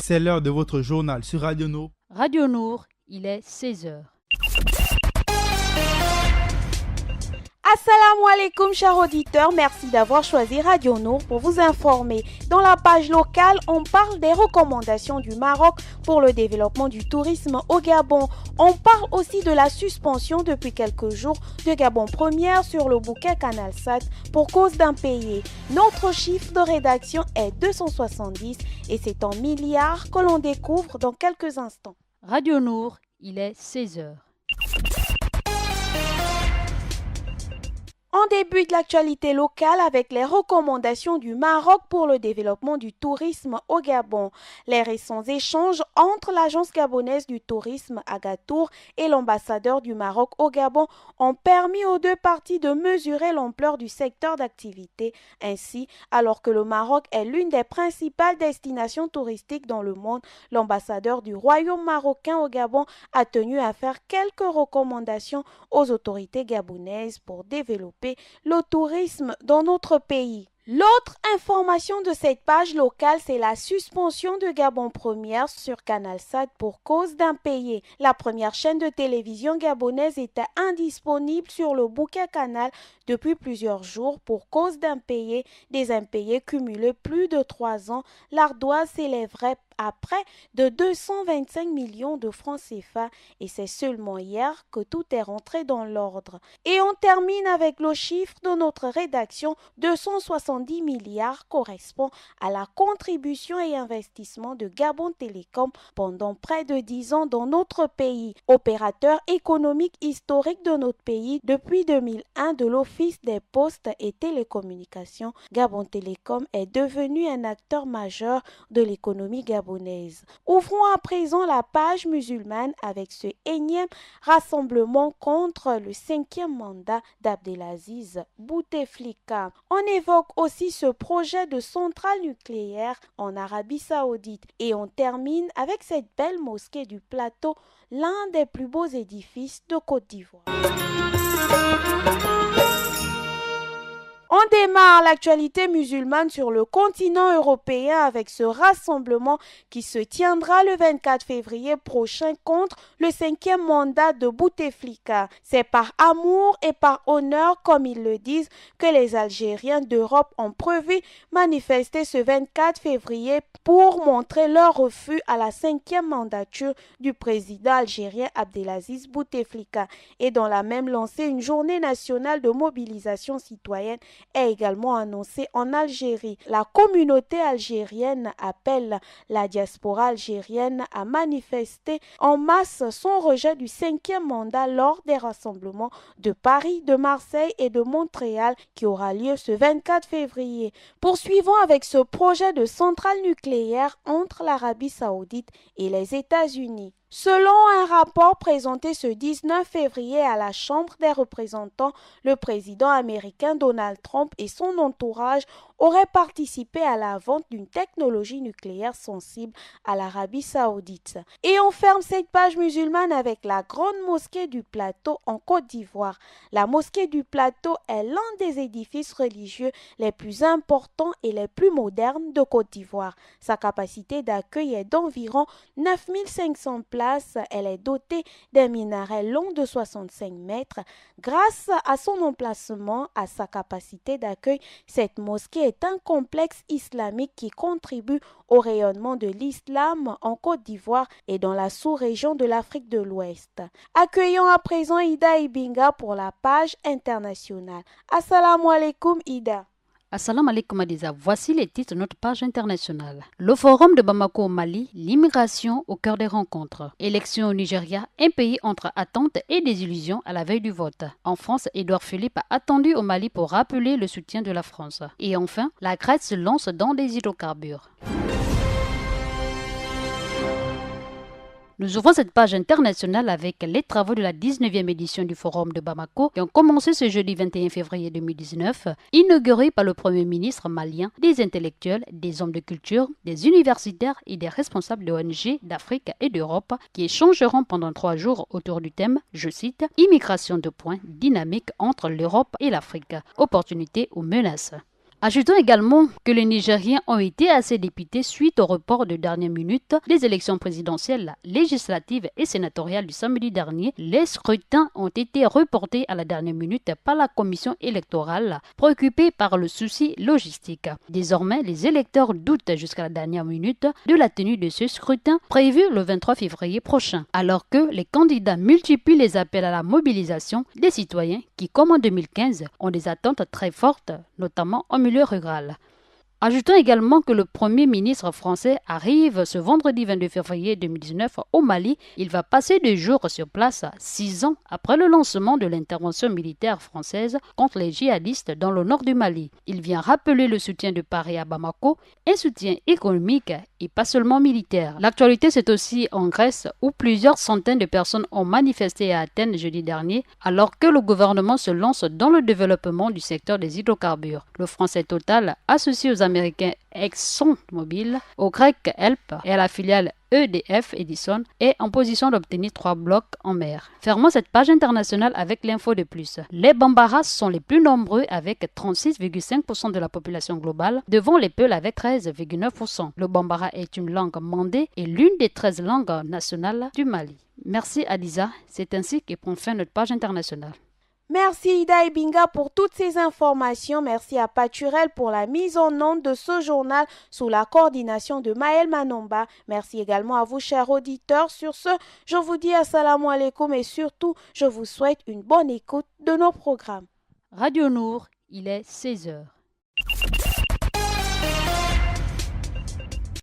C'est l'heure de votre journal sur Radio Nour. Radio Nour, il est 16h. Assalamu alaikum chers auditeurs, merci d'avoir choisi Radio Nour pour vous informer. Dans la page locale, on parle des recommandations du Maroc pour le développement du tourisme au Gabon. On parle aussi de la suspension depuis quelques jours de Gabon Première sur le bouquet Canal Sat pour cause d'impayé. Notre chiffre de rédaction est 270 et c'est en milliards que l'on découvre dans quelques instants. Radio Nour, il est 16h. On débute l'actualité locale avec les recommandations du Maroc pour le développement du tourisme au Gabon. Les récents échanges entre l'agence gabonaise du tourisme Agatour et l'ambassadeur du Maroc au Gabon ont permis aux deux parties de mesurer l'ampleur du secteur d'activité. Ainsi, alors que le Maroc est l'une des principales destinations touristiques dans le monde, l'ambassadeur du Royaume marocain au Gabon a tenu à faire quelques recommandations aux autorités gabonaises pour développer le tourisme dans notre pays. L'autre information de cette page locale, c'est la suspension de Gabon Première sur Canal Sat pour cause d'impayé. La première chaîne de télévision gabonaise était indisponible sur le bouquet Canal depuis plusieurs jours pour cause d'impayé. Des impayés cumulés plus de 3 ans, l'ardoise s'élèverait à près de 225 millions de francs CFA et c'est seulement hier que tout est rentré dans l'ordre. Et on termine avec le chiffre de notre rédaction, 270 milliards correspond à la contribution et investissement de Gabon Télécom pendant près de 10 ans dans notre pays. Opérateur économique historique de notre pays depuis 2001 de l'Office des postes et télécommunications, Gabon Télécom est devenu un acteur majeur de l'économie gabonaise. Ouvrons à présent la page musulmane avec ce énième rassemblement contre le 5e mandat d'Abdelaziz Bouteflika. On évoque aussi ce projet de centrale nucléaire en Arabie Saoudite et on termine avec cette belle mosquée du plateau, l'un des plus beaux édifices de Côte d'Ivoire. On démarre l'actualité musulmane sur le continent européen avec ce rassemblement qui se tiendra le 24 février prochain contre le 5e mandat de Bouteflika. C'est par amour et par honneur, comme ils le disent, que les Algériens d'Europe ont prévu manifester ce 24 février pour montrer leur refus à la 5e mandature du président algérien Abdelaziz Bouteflika et dans la même lancée une journée nationale de mobilisation citoyenne est également annoncée en Algérie. La communauté algérienne appelle la diaspora algérienne à manifester en masse son rejet du 5e mandat lors des rassemblements de Paris, de Marseille et de Montréal qui aura lieu ce 24 février. Poursuivons avec ce projet de centrale nucléaire entre l'Arabie Saoudite et les États-Unis. Selon un rapport présenté ce 19 février à la Chambre des représentants, le président américain Donald Trump et son entourage auraient participé à la vente d'une technologie nucléaire sensible à l'Arabie Saoudite. Et on ferme cette page musulmane avec la grande mosquée du Plateau en Côte d'Ivoire. La mosquée du Plateau est l'un des édifices religieux les plus importants et les plus modernes de Côte d'Ivoire. Sa capacité d'accueil est d'environ 9500 places. Elle est dotée d'un minaret long de 65 mètres. Grâce à son emplacement, à sa capacité d'accueil, cette mosquée est un complexe islamique qui contribue au rayonnement de l'islam en Côte d'Ivoire et dans la sous-région de l'Afrique de l'Ouest. Accueillons à présent Ida Ibinga pour la page internationale. Assalamu alaikum Ida. Assalamu alaikum Adiza, voici les titres de notre page internationale. Le forum de Bamako au Mali, l'immigration au cœur des rencontres. Élections au Nigeria, un pays entre attentes et désillusions à la veille du vote. En France, Édouard Philippe a attendu au Mali pour rappeler le soutien de la France. Et enfin, la Grèce se lance dans les hydrocarbures. Nous ouvrons cette page internationale avec les travaux de la 19e édition du Forum de Bamako qui ont commencé ce jeudi 21 février 2019, inauguré par le Premier ministre malien, des intellectuels, des hommes de culture, des universitaires et des responsables de ONG d'Afrique et d'Europe qui échangeront pendant 3 jours autour du thème, je cite, « Immigration de points dynamique entre l'Europe et l'Afrique, opportunités ou menaces ». Ajoutons également que les Nigériens ont été assez dépités suite au report de dernière minute des élections présidentielles, législatives et sénatoriales du samedi dernier. Les scrutins ont été reportés à la dernière minute par la commission électorale, préoccupée par le souci logistique. Désormais, les électeurs doutent jusqu'à la dernière minute de la tenue de ce scrutin prévu le 23 février prochain, alors que les candidats multiplient les appels à la mobilisation des citoyens qui, comme en 2015, ont des attentes très fortes, notamment en milieu rural. Ajoutons également que le Premier ministre français arrive ce vendredi 22 février 2019 au Mali. Il va passer 2 jours sur place, 6 ans après le lancement de l'intervention militaire française contre les djihadistes dans le nord du Mali. Il vient rappeler le soutien de Paris à Bamako, un soutien économique et pas seulement militaire. L'actualité, c'est aussi en Grèce où plusieurs centaines de personnes ont manifesté à Athènes jeudi dernier alors que le gouvernement se lance dans le développement du secteur des hydrocarbures. Le français Total, associé aux Américains ExxonMobil, au grec Help et à la filiale EDF Edison, est en position d'obtenir 3 blocs en mer. Fermons cette page internationale avec l'info de plus. Les Bambaras sont les plus nombreux avec 36,5% de la population globale, devant les Peuls avec 13,9%. Le Bambara est une langue mandée et l'une des 13 langues nationales du Mali. Merci Adiza, c'est ainsi que prend fin notre page internationale. Merci Ida Ibinga pour toutes ces informations. Merci à Paturel pour la mise en onde de ce journal sous la coordination de Maël Manomba. Merci également à vous, chers auditeurs. Sur ce, je vous dis assalamu alaikum et surtout, je vous souhaite une bonne écoute de nos programmes. Radio Nour, il est 16h.